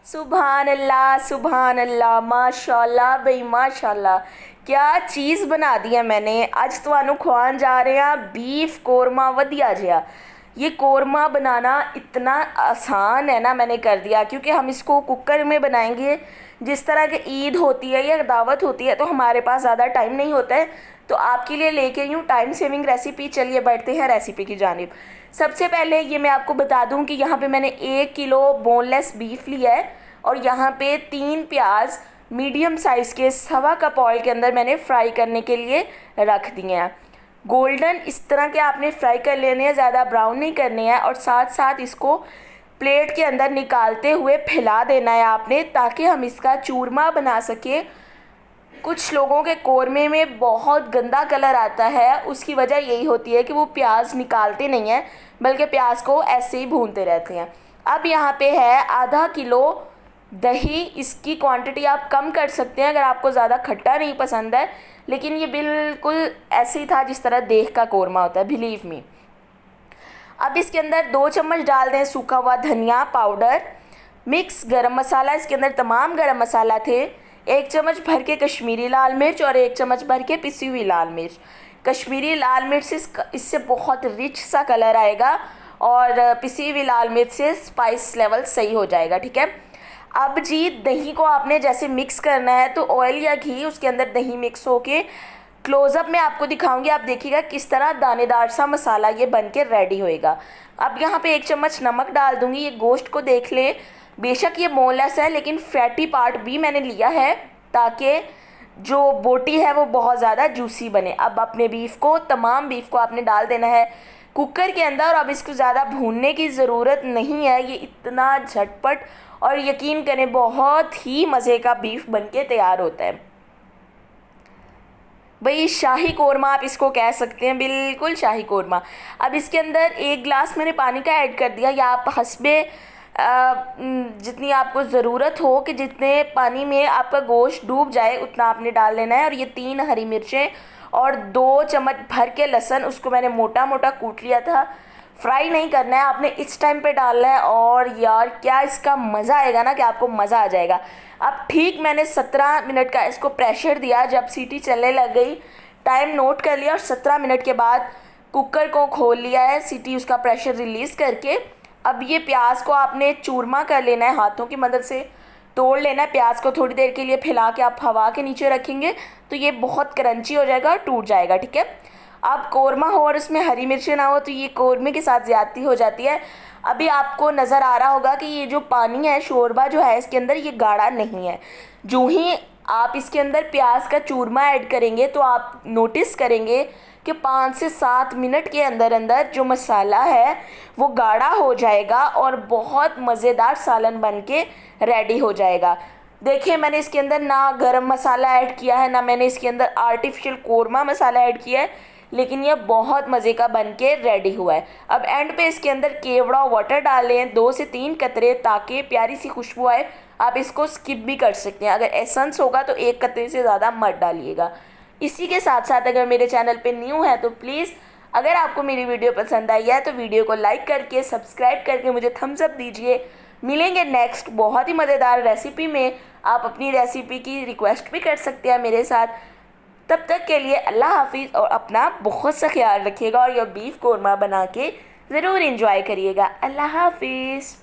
सुभान अल्लाह माशाल्लाह भाई माशाल्लाह। क्या चीज़ बना दी है मैंने। आज तुहानू खुआन जा रहे हैं बीफ कोरमा वधिया जिहा। ये कोरमा बनाना इतना आसान है ना, मैंने कर दिया क्योंकि हम इसको कुकर में बनाएंगे। जिस तरह की ईद होती है या दावत होती है तो हमारे पास ज़्यादा टाइम नहीं होता है, तो आपके लिए लेके यूँ टाइम सेविंग रेसिपी। चलिए बढ़ते हैं रेसिपी की जानिब। सबसे पहले ये मैं आपको बता दूं कि यहाँ पे मैंने 1 किलो बोनलेस बीफ लिया है और यहाँ पे 3 प्याज मीडियम साइज़ के 1.25 कप ऑयल के अंदर मैंने फ्राई करने के लिए रख दिए हैं। गोल्डन इस तरह के आपने फ्राई कर लेने हैं, ज़्यादा ब्राउन नहीं करने हैं। और साथ साथ इसको प्लेट के अंदर निकालते हुए फैला देना है आपने, ताकि हम इसका चूरमा बना सकें। कुछ लोगों के कोरमे में बहुत गंदा कलर आता है, उसकी वजह यही होती है कि वो प्याज निकालते नहीं हैं, बल्कि प्याज को ऐसे ही भूनते रहते हैं। अब यहाँ पे है आधा किलो दही। इसकी क्वांटिटी आप कम कर सकते हैं अगर आपको ज़्यादा खट्टा नहीं पसंद है, लेकिन ये बिल्कुल ऐसे ही था जिस तरह देख का कोरमा होता है, बिलीव मी। अब इसके अंदर 2 चम्मच डाल दें सूखा हुआ धनिया पाउडर, मिक्स गरम मसाला, इसके अंदर तमाम गरम मसाला थे। 1 चम्मच भर के कश्मीरी लाल मिर्च और 1 चम्मच भर के पिसी हुई लाल मिर्च। कश्मीरी लाल मिर्च से इससे बहुत रिच सा कलर आएगा और पिसी हुई लाल मिर्च से स्पाइस लेवल सही हो जाएगा, ठीक है। अब जी दही को आपने जैसे मिक्स करना है, तो ऑयल या घी उसके अंदर दही मिक्स होके क्लोज़अप में आपको दिखाऊंगी। आप देखिएगा किस तरह दानेदार सा मसाला ये बन के रेडी होएगा। अब यहाँ पे 1 चम्मच नमक डाल दूँगी। ये गोश्त को देख लें, बेशक ये बोनलेस है लेकिन फैटी पार्ट भी मैंने लिया है ताकि जो बोटी है वो बहुत ज़्यादा जूसी बने। अब अपने बीफ को, तमाम बीफ को आपने डाल देना है कुकर के अंदर। अब इसको ज़्यादा भूनने की ज़रूरत नहीं है, ये इतना झटपट और यकीन करें बहुत ही मज़े का बीफ बन के तैयार होता है। भाई शाही कोरमा आप इसको कह सकते हैं, बिल्कुल शाही कोरमा। अब इसके अंदर 1 गिलास मैंने पानी का ऐड कर दिया, या आप हस्बे जितनी आपको ज़रूरत हो कि जितने पानी में आपका गोश्त डूब जाए उतना आपने डाल लेना है। और ये 3 हरी मिर्चें और 2 चम्मच भर के लहसुन, उसको मैंने मोटा मोटा कूट लिया था। फ्राई नहीं करना है आपने, इस टाइम पे डालना है। और यार क्या इसका मज़ा आएगा ना, कि आपको मज़ा आ जाएगा। अब ठीक मैंने 17 मिनट का इसको प्रेशर दिया, जब सीटी चलने लग गई टाइम नोट कर लिया और 17 मिनट के बाद कुकर को खोल लिया है, सीटी उसका प्रेशर रिलीज़ करके। अब ये प्याज को आपने चूरमा कर लेना है, हाथों की मदद से तोड़ लेना है। प्याज को थोड़ी देर के लिए फैला के आप हवा के नीचे रखेंगे तो ये बहुत क्रंची हो जाएगा और टूट जाएगा, ठीक है। अब कोरमा हो और उसमें हरी मिर्चें ना हो तो ये कोरमे के साथ ज़्यादती हो जाती है। अभी आपको नज़र आ रहा होगा कि ये जो पानी है, शोरबा जो है इसके अंदर, ये गाढ़ा नहीं है। जो ही आप इसके अंदर प्याज का चूरमा ऐड करेंगे तो आप नोटिस करेंगे कि 5 से 7 मिनट के अंदर अंदर जो मसाला है वो गाढ़ा हो जाएगा और बहुत मज़ेदार सालन बन के रेडी हो जाएगा। देखिए मैंने इसके अंदर ना गरम मसाला ऐड किया है, ना मैंने इसके अंदर आर्टिफिशियल कोरमा मसाला ऐड किया है, लेकिन यह बहुत मज़े का बन के रेडी हुआ है। अब एंड पे इसके अंदर केवड़ा वाटर डाल लें 2 से 3 कतरे, ताकि प्यारी सी खुशबू आए। आप इसको स्किप भी कर सकते हैं, अगर एसेंस होगा तो 1 कतरे से ज़्यादा मत डालिएगा। इसी के साथ साथ अगर मेरे चैनल पे न्यू है तो प्लीज़, अगर आपको मेरी वीडियो पसंद आई है तो वीडियो को लाइक करके सब्सक्राइब करके मुझे थम्स अप दीजिए। मिलेंगे नेक्स्ट बहुत ही मज़ेदार रेसिपी में। आप अपनी रेसिपी की रिक्वेस्ट भी कर सकते हैं मेरे साथ। तब तक के लिए अल्लाह हाफिज़ और अपना बहुत सा ख्याल रखिएगा और यह बीफ कोरमा बना के ज़रूर इंजॉय करिएगा। अल्लाह हाफिज़।